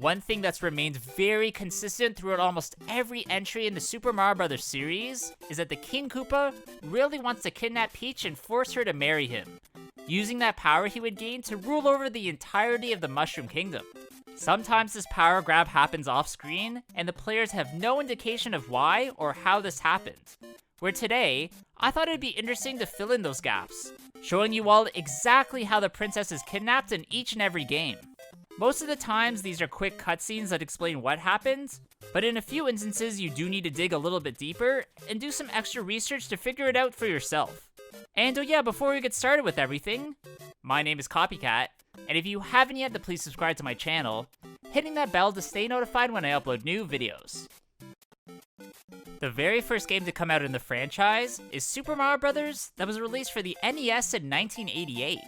One thing that's remained very consistent throughout almost every entry in the Super Mario Bros. Series is that the King Koopa really wants to kidnap Peach and force her to marry him, using that power he would gain to rule over the entirety of the Mushroom Kingdom. Sometimes this power grab happens off-screen, and the players have no indication of why or how this happened. Where today, I thought it'd be interesting to fill in those gaps, showing you all exactly how the princess is kidnapped in each and every game. Most of the times, these are quick cutscenes that explain what happened, but in a few instances you do need to dig a little bit deeper and do some extra research to figure it out for yourself. And oh yeah, before we get started with everything, my name is Copycat, and if you haven't yet, then please subscribe to my channel, hitting that bell to stay notified when I upload new videos. The very first game to come out in the franchise is Super Mario Bros. That was released for the NES in 1988,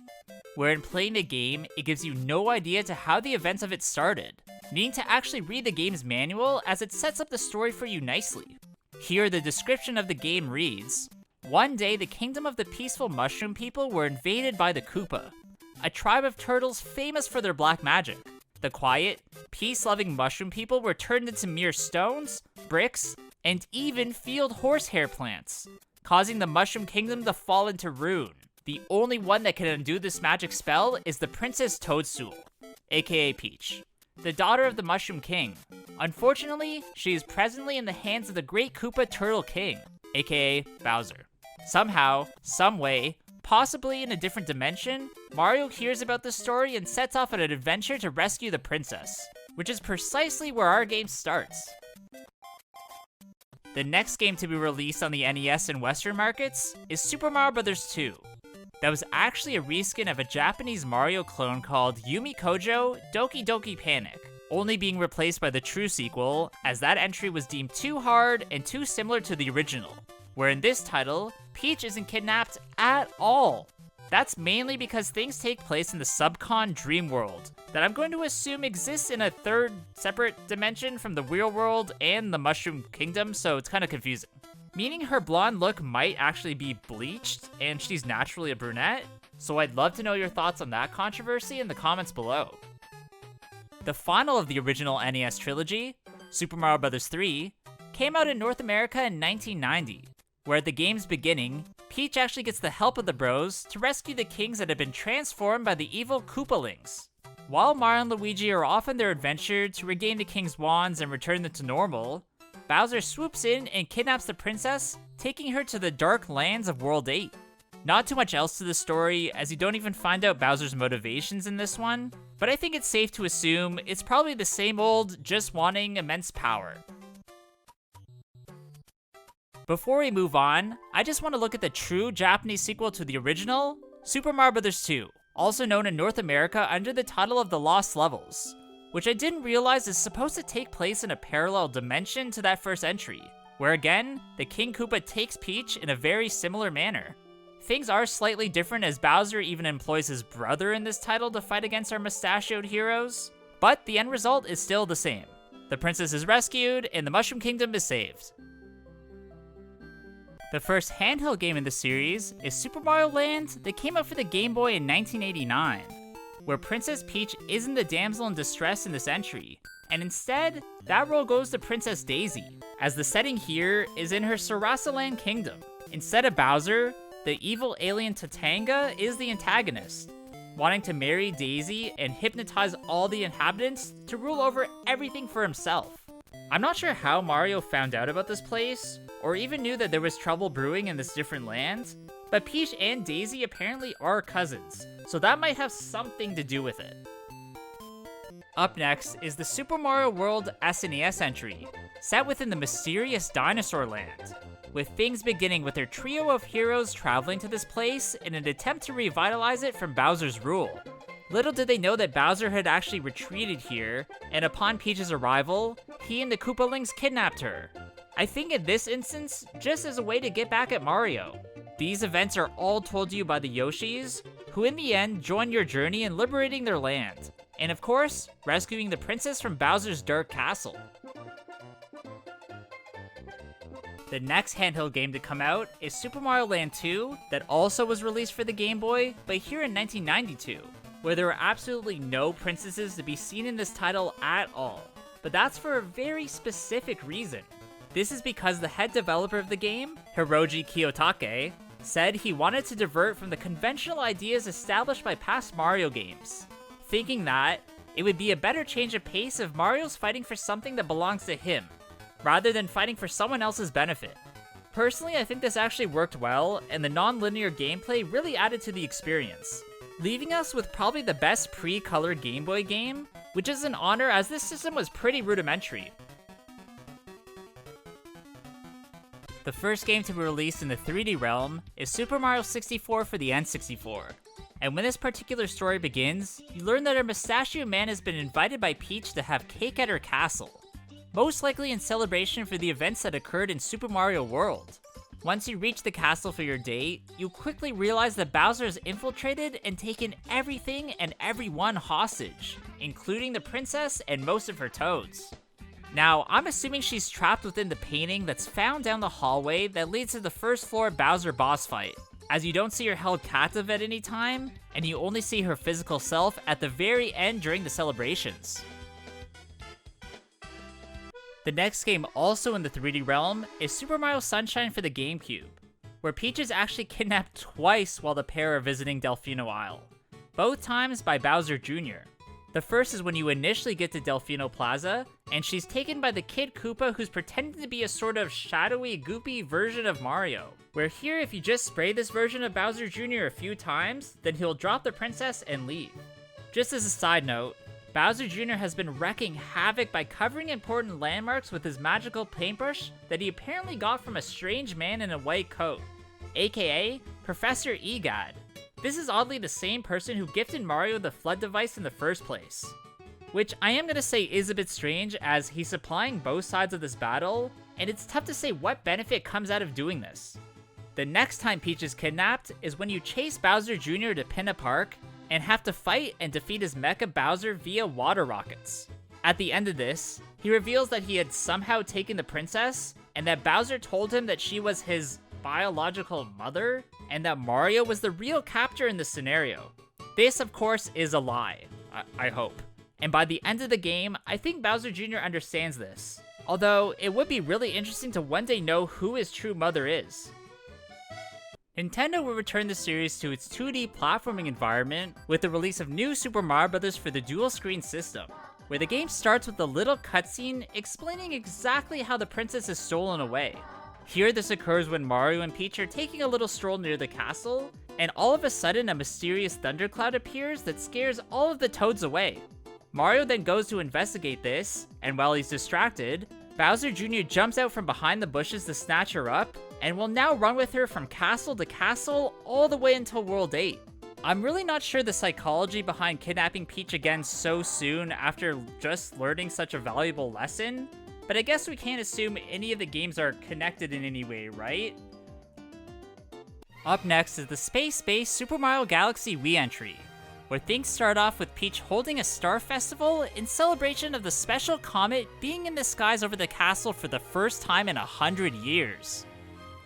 where in playing the game, it gives you no idea to how the events of it started, needing to actually read the game's manual as it sets up the story for you nicely. Here, the description of the game reads, "One day, the kingdom of the peaceful mushroom people were invaded by the Koopa, a tribe of turtles famous for their black magic. The quiet, peace-loving mushroom people were turned into mere stones, bricks, and even field horsehair plants, causing the Mushroom Kingdom to fall into ruin. The only one that can undo this magic spell is the Princess Toadstool, aka Peach, the daughter of the Mushroom King. Unfortunately, she is presently in the hands of the Great Koopa Turtle King, aka Bowser. Somehow, someway, possibly in a different dimension, Mario hears about this story and sets off on an adventure to rescue the princess, which is precisely where our game starts." The next game to be released on the NES in Western markets is Super Mario Bros. 2. That was actually a reskin of a Japanese Mario clone called Yumi Kojo Doki Doki Panic, only being replaced by the true sequel, as that entry was deemed too hard and too similar to the original, where in this title, Peach isn't kidnapped at all. That's mainly because things take place in the Subcon Dream World, that I'm going to assume exists in a third separate dimension from the real world and the Mushroom Kingdom, so it's kind of confusing. Meaning her blonde look might actually be bleached, and she's naturally a brunette, so I'd love to know your thoughts on that controversy in the comments below. The final of the original NES trilogy, Super Mario Bros. 3, came out in North America in 1990, where at the game's beginning, Peach actually gets the help of the bros to rescue the kings that have been transformed by the evil Koopalings. While Mario and Luigi are off on their adventure to regain the king's wands and return them to normal, Bowser swoops in and kidnaps the princess, taking her to the dark lands of World 8. Not too much else to the story, as you don't even find out Bowser's motivations in this one, but I think it's safe to assume it's probably the same old, just wanting immense power. Before we move on, I just want to look at the true Japanese sequel to the original, Super Mario Bros. 2, also known in North America under the title of The Lost Levels, which I didn't realize is supposed to take place in a parallel dimension to that first entry, where again, the King Koopa takes Peach in a very similar manner. Things are slightly different as Bowser even employs his brother in this title to fight against our mustachioed heroes, but the end result is still the same. The princess is rescued, and the Mushroom Kingdom is saved. The first handheld game in the series is Super Mario Land that came out for the Game Boy in 1989, where Princess Peach isn't the damsel in distress in this entry, and instead, that role goes to Princess Daisy, as the setting here is in her Sarasaland Kingdom. Instead of Bowser, the evil alien Tatanga is the antagonist, wanting to marry Daisy and hypnotize all the inhabitants to rule over everything for himself. I'm not sure how Mario found out about this place, or even knew that there was trouble brewing in this different land, but Peach and Daisy apparently are cousins, so that might have something to do with it. Up next is the Super Mario World SNES entry, set within the mysterious Dinosaur Land, with things beginning with their trio of heroes traveling to this place in an attempt to revitalize it from Bowser's rule. Little did they know that Bowser had actually retreated here, and upon Peach's arrival, he and the Koopalings kidnapped her. I think in this instance, just as a way to get back at Mario. These events are all told to you by the Yoshis, who in the end join your journey in liberating their land, and of course, rescuing the princess from Bowser's dark castle. The next handheld game to come out is Super Mario Land 2, that also was released for the Game Boy, but here in 1992, where there are absolutely no princesses to be seen in this title at all. But that's for a very specific reason. This is because the head developer of the game, Hiroji Kiyotake, said he wanted to divert from the conventional ideas established by past Mario games, thinking that it would be a better change of pace if Mario's fighting for something that belongs to him, rather than fighting for someone else's benefit. Personally, I think this actually worked well, and the non-linear gameplay really added to the experience, leaving us with probably the best pre-colored Game Boy game, which is an honor as this system was pretty rudimentary. The first game to be released in the 3D realm is Super Mario 64 for the N64. And when this particular story begins, you learn that a mustachioed man has been invited by Peach to have cake at her castle, most likely in celebration for the events that occurred in Super Mario World. Once you reach the castle for your date, you quickly realize that Bowser has infiltrated and taken everything and everyone hostage, including the princess and most of her toads. Now, I'm assuming she's trapped within the painting that's found down the hallway that leads to the first floor Bowser boss fight, as you don't see her held captive at any time, and you only see her physical self at the very end during the celebrations. The next game also in the 3D realm is Super Mario Sunshine for the GameCube, where Peach is actually kidnapped twice while the pair are visiting Delfino Isle, both times by Bowser Jr. The first is when you initially get to Delfino Plaza, and she's taken by the Kid Koopa who's pretending to be a sort of shadowy, goopy version of Mario. Where here, if you just spray this version of Bowser Jr. a few times, then he'll drop the princess and leave. Just as a side note, Bowser Jr. has been wreaking havoc by covering important landmarks with his magical paintbrush that he apparently got from a strange man in a white coat, aka Professor Egad. This is oddly the same person who gifted Mario the flood device in the first place. Which I am gonna say is a bit strange, as he's supplying both sides of this battle, and it's tough to say what benefit comes out of doing this. The next time Peach is kidnapped is when you chase Bowser Jr. to Pinna Park, and have to fight and defeat his Mecha Bowser via water rockets. At the end of this, he reveals that he had somehow taken the princess, and that Bowser told him that she was his biological mother, and that Mario was the real captor in this scenario. This, of course, is a lie, I hope. And by the end of the game, I think Bowser Jr. understands this. Although, it would be really interesting to one day know who his true mother is. Nintendo will return the series to its 2D platforming environment with the release of New Super Mario Bros. For the dual-screen system, where the game starts with a little cutscene explaining exactly how the princess is stolen away. Here, this occurs when Mario and Peach are taking a little stroll near the castle, and all of a sudden a mysterious thundercloud appears that scares all of the toads away. Mario then goes to investigate this, and while he's distracted, Bowser Jr. jumps out from behind the bushes to snatch her up, and will now run with her from castle to castle all the way until World 8. I'm really not sure the psychology behind kidnapping Peach again so soon after just learning such a valuable lesson, but I guess we can't assume any of the games are connected in any way, right? Up next is the space-based Super Mario Galaxy Wii entry, where things start off with Peach holding a star festival in celebration of the special comet being in the skies over the castle for the first time in 100 years.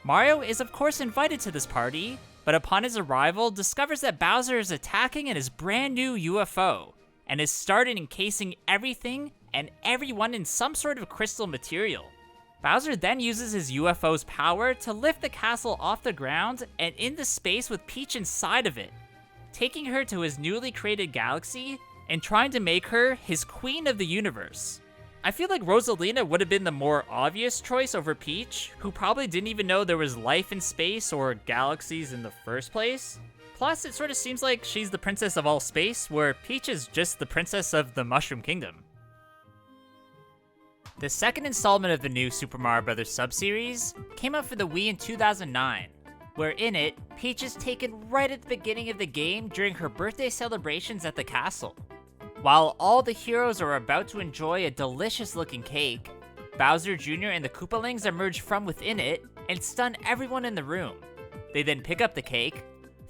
Mario is of course invited to this party, but upon his arrival discovers that Bowser is attacking in his brand new UFO, and has started encasing everything and everyone in some sort of crystal material. Bowser then uses his UFO's power to lift the castle off the ground and into space with Peach inside of it, taking her to his newly created galaxy and trying to make her his queen of the universe. I feel like Rosalina would have been the more obvious choice over Peach, who probably didn't even know there was life in space or galaxies in the first place. Plus, it sort of seems like she's the princess of all space, where Peach is just the princess of the Mushroom Kingdom. The second installment of the new Super Mario Bros. Sub-series came out for the Wii in 2009, where in it, Peach is taken right at the beginning of the game during her birthday celebrations at the castle. While all the heroes are about to enjoy a delicious looking cake, Bowser Jr. and the Koopalings emerge from within it and stun everyone in the room. They then pick up the cake,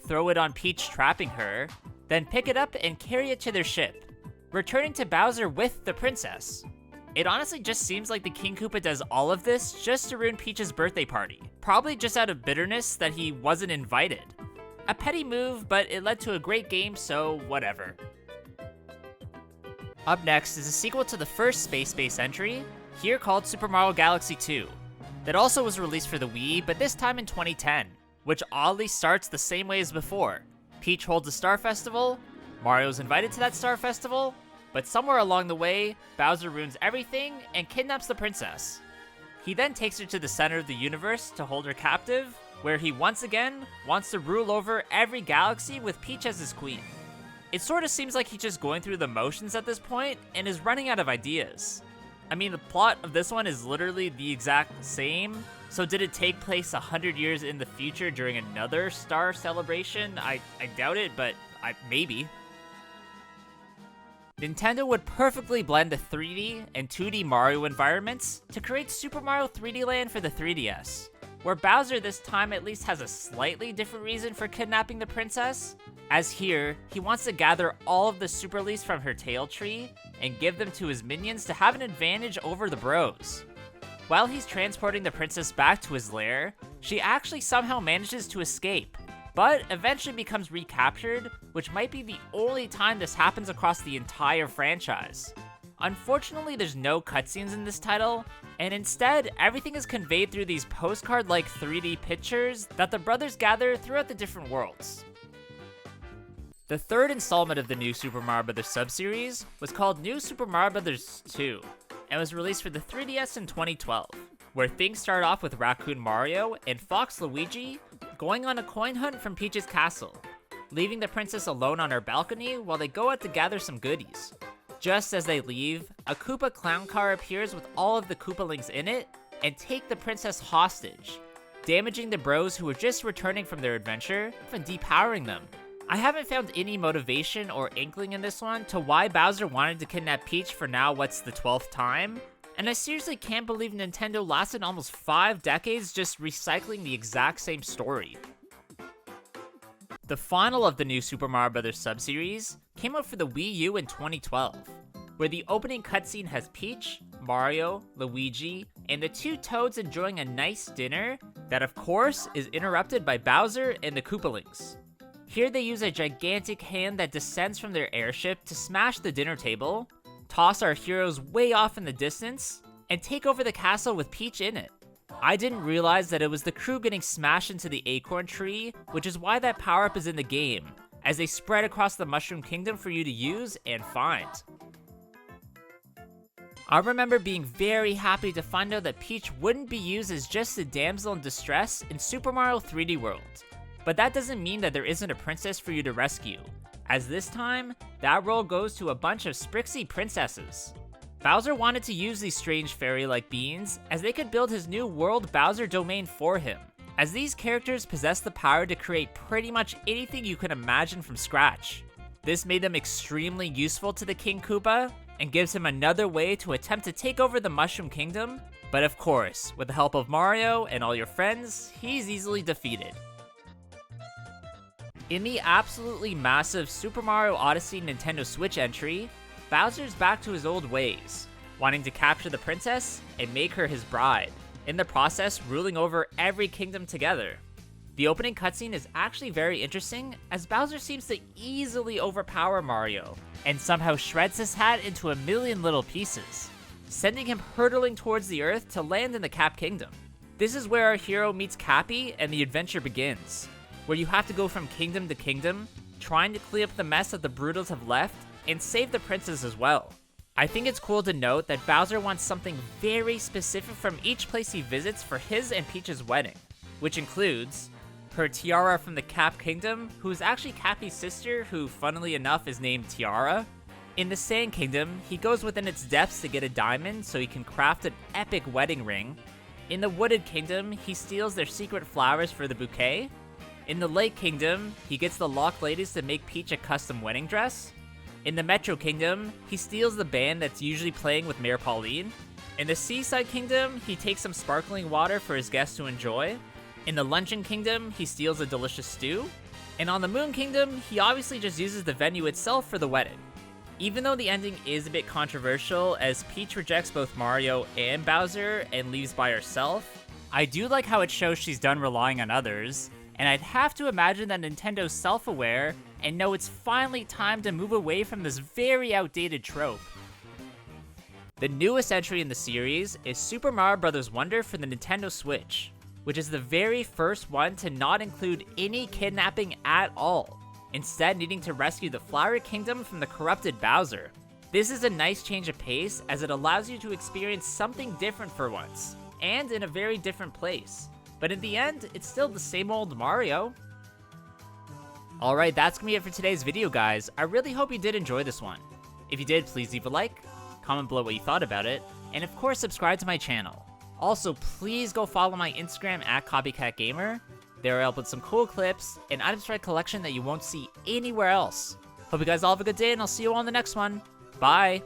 throw it on Peach trapping her, then pick it up and carry it to their ship, returning to Bowser with the princess. It honestly just seems like the King Koopa does all of this just to ruin Peach's birthday party, probably just out of bitterness that he wasn't invited. A petty move, but it led to a great game, so whatever. Up next is a sequel to the first space-based entry, here called Super Mario Galaxy 2, that also was released for the Wii, but this time in 2010, which oddly starts the same way as before. Peach holds a Star Festival, Mario's invited to that Star Festival, but somewhere along the way, Bowser ruins everything and kidnaps the princess. He then takes her to the center of the universe to hold her captive, where he once again wants to rule over every galaxy with Peach as his queen. It sort of seems like he's just going through the motions at this point and is running out of ideas. I mean, the plot of this one is literally the exact same, so did it take place 100 years in the future during another star celebration? I doubt it, but maybe. Nintendo would perfectly blend the 3D and 2D Mario environments to create Super Mario 3D Land for the 3DS, where Bowser this time at least has a slightly different reason for kidnapping the princess, as here, he wants to gather all of the Super Leaves from her tail tree and give them to his minions to have an advantage over the bros. While he's transporting the princess back to his lair, she actually somehow manages to escape, but eventually becomes recaptured, which might be the only time this happens across the entire franchise. Unfortunately, there's no cutscenes in this title, and instead, everything is conveyed through these postcard-like 3D pictures that the brothers gather throughout the different worlds. The third installment of the New Super Mario Bros. Sub-series was called New Super Mario Bros. 2, and was released for the 3DS in 2012, where things start off with Raccoon Mario and Fox Luigi going on a coin hunt from Peach's castle, leaving the princess alone on her balcony while they go out to gather some goodies. Just as they leave, a Koopa clown car appears with all of the Koopalings in it and take the princess hostage, damaging the bros who were just returning from their adventure and depowering them. I haven't found any motivation or inkling in this one to why Bowser wanted to kidnap Peach for now what's the 12th time, and I seriously can't believe Nintendo lasted almost 5 decades just recycling the exact same story. The final of the New Super Mario Bros. Sub-series came out for the Wii U in 2012, where the opening cutscene has Peach, Mario, Luigi, and the two Toads enjoying a nice dinner that of course is interrupted by Bowser and the Koopalings. Here they use a gigantic hand that descends from their airship to smash the dinner table, toss our heroes way off in the distance, and take over the castle with Peach in it. I didn't realize that it was the crew getting smashed into the acorn tree, which is why that power-up is in the game, as they spread across the Mushroom Kingdom for you to use and find. I remember being very happy to find out that Peach wouldn't be used as just a damsel in distress in Super Mario 3D World. But that doesn't mean that there isn't a princess for you to rescue, as this time, that role goes to a bunch of Sprixie princesses. Bowser wanted to use these strange fairy-like beings as they could build his new World Bowser domain for him, as these characters possess the power to create pretty much anything you can imagine from scratch. This made them extremely useful to the King Koopa, and gives him another way to attempt to take over the Mushroom Kingdom, but of course, with the help of Mario and all your friends, he's easily defeated. In the absolutely massive Super Mario Odyssey Nintendo Switch entry, Bowser's back to his old ways, wanting to capture the princess and make her his bride, in the process ruling over every kingdom together. The opening cutscene is actually very interesting, as Bowser seems to easily overpower Mario, and somehow shreds his hat into a million little pieces, sending him hurtling towards the earth to land in the Cap Kingdom. This is where our hero meets Cappy and the adventure begins, where you have to go from kingdom to kingdom, trying to clean up the mess that the Broodals have left, and save the princess as well. I think it's cool to note that Bowser wants something very specific from each place he visits for his and Peach's wedding, which includes her tiara from the Cap Kingdom, who is actually Cappy's sister, who funnily enough is named Tiara. In the Sand Kingdom, he goes within its depths to get a diamond so he can craft an epic wedding ring. In the Wooded Kingdom, he steals their secret flowers for the bouquet. In the Lake Kingdom, he gets the Lock Ladies to make Peach a custom wedding dress. In the Metro Kingdom, he steals the band that's usually playing with Mayor Pauline. In the Seaside Kingdom, he takes some sparkling water for his guests to enjoy. In the Luncheon Kingdom, he steals a delicious stew. And on the Moon Kingdom, he obviously just uses the venue itself for the wedding. Even though the ending is a bit controversial, as Peach rejects both Mario and Bowser and leaves by herself, I do like how it shows she's done relying on others, And I'd have to imagine that Nintendo's self-aware and know it's finally time to move away from this very outdated trope. The newest entry in the series is Super Mario Bros. Wonder for the Nintendo Switch, which is the very first one to not include any kidnapping at all, instead needing to rescue the Flower Kingdom from the corrupted Bowser. This is a nice change of pace as it allows you to experience something different for once, and in a very different place. But in the end, it's still the same old Mario. Alright, that's gonna be it for today's video, guys. I really hope you did enjoy this one. If you did, please leave a like, comment below what you thought about it, and of course subscribe to my channel. Also, please go follow my Instagram at Copycat Gamer. There I'll put some cool clips and items for my collection that you won't see anywhere else. Hope you guys all have a good day, and I'll see you all in the next one. Bye!